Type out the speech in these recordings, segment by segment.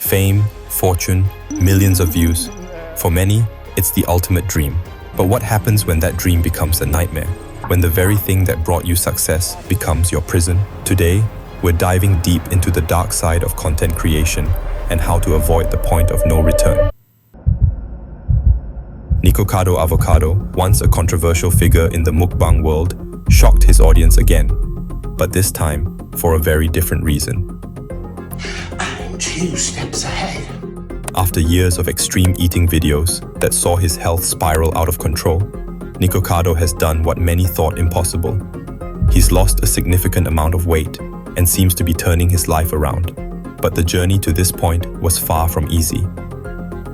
Fame, fortune, millions of views. For many, it's the ultimate dream. But what happens when that dream becomes a nightmare? When the very thing that brought you success becomes your prison? Today, we're diving deep into the dark side of content creation and how to avoid the point of no return. Nikocado Avocado, once a controversial figure in the mukbang world, shocked his audience again, but this time for a very different reason. I'm 2 steps ahead. After years of extreme eating videos that saw his health spiral out of control, Nikocado has done what many thought impossible. He's lost a significant amount of weight and seems to be turning his life around. But the journey to this point was far from easy.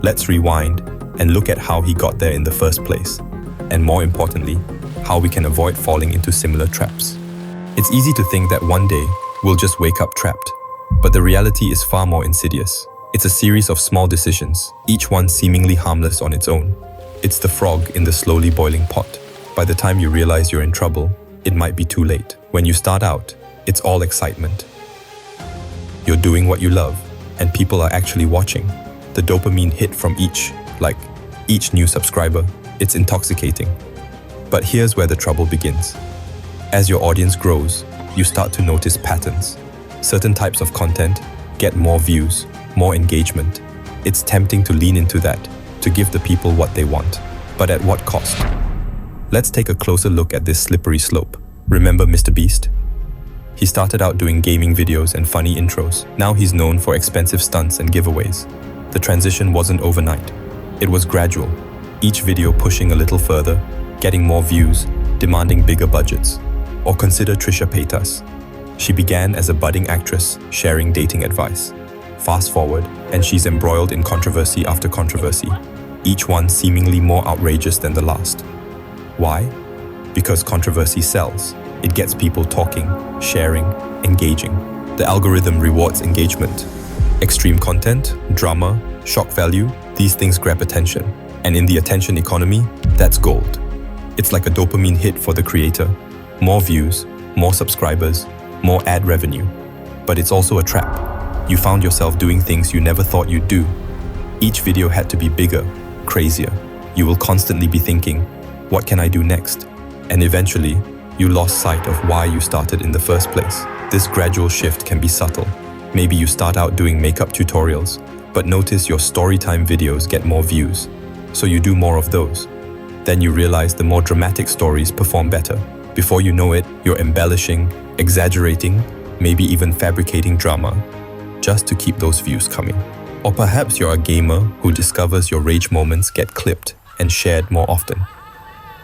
Let's rewind and look at how he got there in the first place, and more importantly, how we can avoid falling into similar traps. It's easy to think that one day we'll just wake up trapped, but the reality is far more insidious. It's a series of small decisions, each one seemingly harmless on its own. It's the frog in the slowly boiling pot. By the time you realize you're in trouble, it might be too late. When you start out, it's all excitement. You're doing what you love, and people are actually watching. The dopamine hit from each new subscriber, it's intoxicating. But here's where the trouble begins. As your audience grows, you start to notice patterns. Certain types of content get more views, more engagement. It's tempting to lean into that, to give the people what they want. But at what cost? Let's take a closer look at this slippery slope. Remember Mr. Beast? He started out doing gaming videos and funny intros. Now he's known for expensive stunts and giveaways. The transition wasn't overnight. It was gradual, each video pushing a little further, getting more views, demanding bigger budgets. Or consider Trisha Paytas. She began as a budding actress, sharing dating advice. Fast forward, and she's embroiled in controversy after controversy, each one seemingly more outrageous than the last. Why? Because controversy sells. It gets people talking, sharing, engaging. The algorithm rewards engagement. Extreme content, drama, shock value, these things grab attention. And in the attention economy, that's gold. It's like a dopamine hit for the creator. More views, more subscribers, more ad revenue. But it's also a trap. You found yourself doing things you never thought you'd do. Each video had to be bigger, crazier. You will constantly be thinking, what can I do next? And eventually, you lost sight of why you started in the first place. This gradual shift can be subtle. Maybe you start out doing makeup tutorials, but notice your storytime videos get more views, so you do more of those. Then you realize the more dramatic stories perform better. Before you know it, you're embellishing, exaggerating, maybe even fabricating drama, just to keep those views coming. Or perhaps you're a gamer who discovers your rage moments get clipped and shared more often.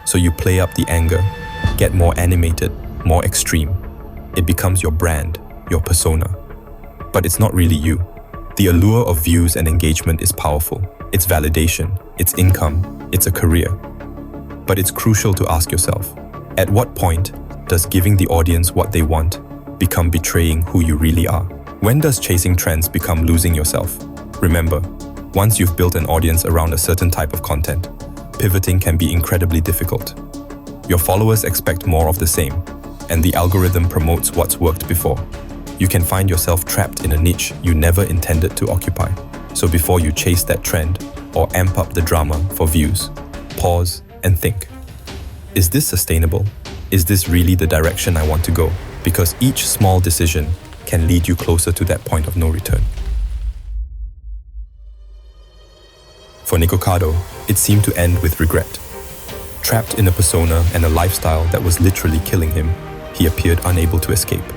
So you play up the anger, get more animated, more extreme. It becomes your brand, your persona. But it's not really you. The allure of views and engagement is powerful. It's validation, it's income, it's a career. But it's crucial to ask yourself, at what point does giving the audience what they want become betraying who you really are? When does chasing trends become losing yourself? Remember, once you've built an audience around a certain type of content, pivoting can be incredibly difficult. Your followers expect more of the same, and the algorithm promotes what's worked before. You can find yourself trapped in a niche you never intended to occupy. So before you chase that trend or amp up the drama for views, pause and think. Is this sustainable? Is this really the direction I want to go? Because each small decision can lead you closer to that point of no return. For Nikocado, it seemed to end with regret. Trapped in a persona and a lifestyle that was literally killing him, he appeared unable to escape.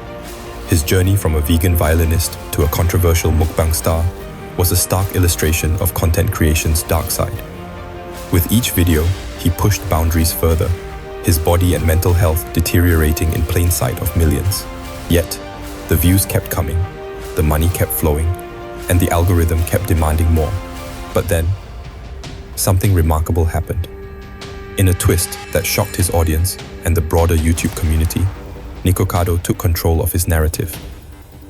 His journey from a vegan violinist to a controversial mukbang star was a stark illustration of content creation's dark side. With each video, he pushed boundaries further, his body and mental health deteriorating in plain sight of millions. Yet, the views kept coming, the money kept flowing, and the algorithm kept demanding more. But then, something remarkable happened. In a twist that shocked his audience and the broader YouTube community, Nikocado took control of his narrative.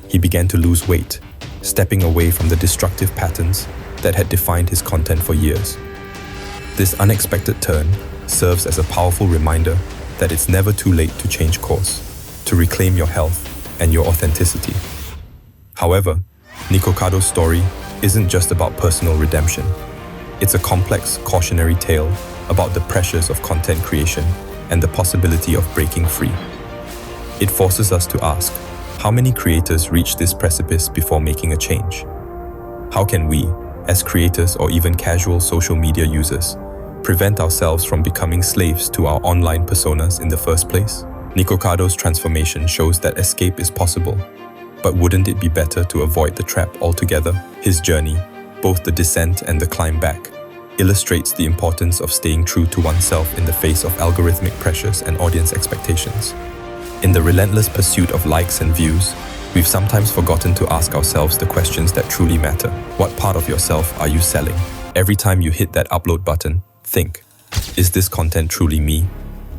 He began to lose weight, stepping away from the destructive patterns that had defined his content for years. This unexpected turn serves as a powerful reminder that it's never too late to change course, to reclaim your health and your authenticity. However, Nikokado's story isn't just about personal redemption. It's a complex, cautionary tale about the pressures of content creation and the possibility of breaking free. It forces us to ask, how many creators reach this precipice before making a change? How can we, as creators or even casual social media users, prevent ourselves from becoming slaves to our online personas in the first place? Nikokado's transformation shows that escape is possible, but wouldn't it be better to avoid the trap altogether? His journey, both the descent and the climb back, illustrates the importance of staying true to oneself in the face of algorithmic pressures and audience expectations. In the relentless pursuit of likes and views, we've sometimes forgotten to ask ourselves the questions that truly matter. What part of yourself are you selling? Every time you hit that upload button, think, is this content truly me?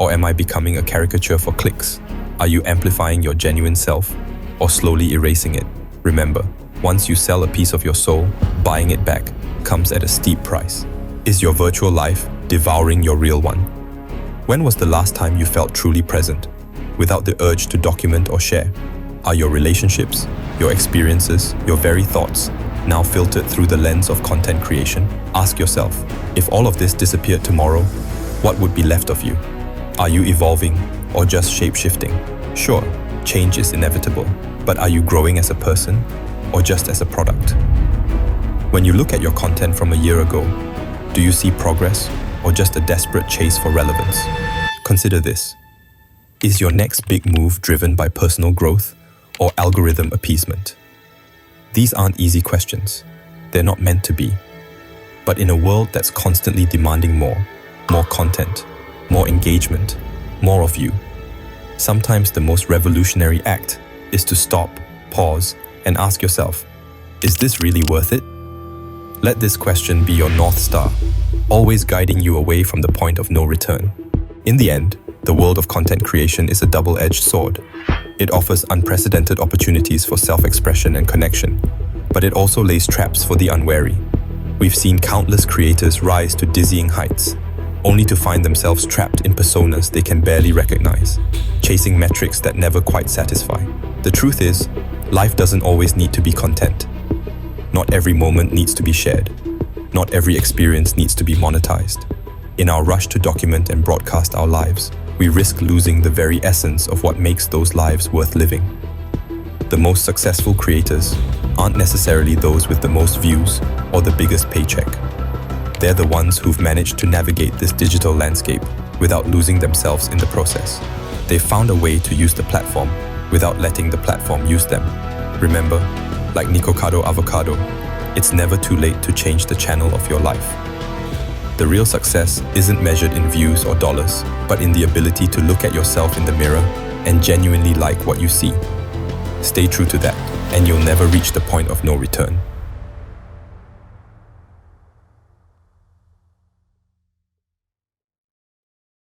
Or am I becoming a caricature for clicks? Are you amplifying your genuine self or slowly erasing it? Remember, once you sell a piece of your soul, buying it back comes at a steep price. Is your virtual life devouring your real one? When was the last time you felt truly present, without the urge to document or share? Are your relationships, your experiences, your very thoughts now filtered through the lens of content creation? Ask yourself, if all of this disappeared tomorrow, what would be left of you? Are you evolving or just shape-shifting? Sure, change is inevitable, but are you growing as a person or just as a product? When you look at your content from a year ago, do you see progress or just a desperate chase for relevance? Consider this. Is your next big move driven by personal growth or algorithm appeasement? These aren't easy questions. They're not meant to be. But in a world that's constantly demanding more content, more engagement, more of you, sometimes the most revolutionary act is to stop, pause, and ask yourself, is this really worth it? Let this question be your North Star, always guiding you away from the point of no return. In the end, the world of content creation is a double-edged sword. It offers unprecedented opportunities for self-expression and connection, but it also lays traps for the unwary. We've seen countless creators rise to dizzying heights, only to find themselves trapped in personas they can barely recognize, chasing metrics that never quite satisfy. The truth is, life doesn't always need to be content. Not every moment needs to be shared. Not every experience needs to be monetized. In our rush to document and broadcast our lives, we risk losing the very essence of what makes those lives worth living. The most successful creators aren't necessarily those with the most views or the biggest paycheck. They're the ones who've managed to navigate this digital landscape without losing themselves in the process. They've found a way to use the platform without letting the platform use them. Remember, like Nikocado Avocado, it's never too late to change the channel of your life. The real success isn't measured in views or dollars, but in the ability to look at yourself in the mirror and genuinely like what you see. Stay true to that, and you'll never reach the point of no return.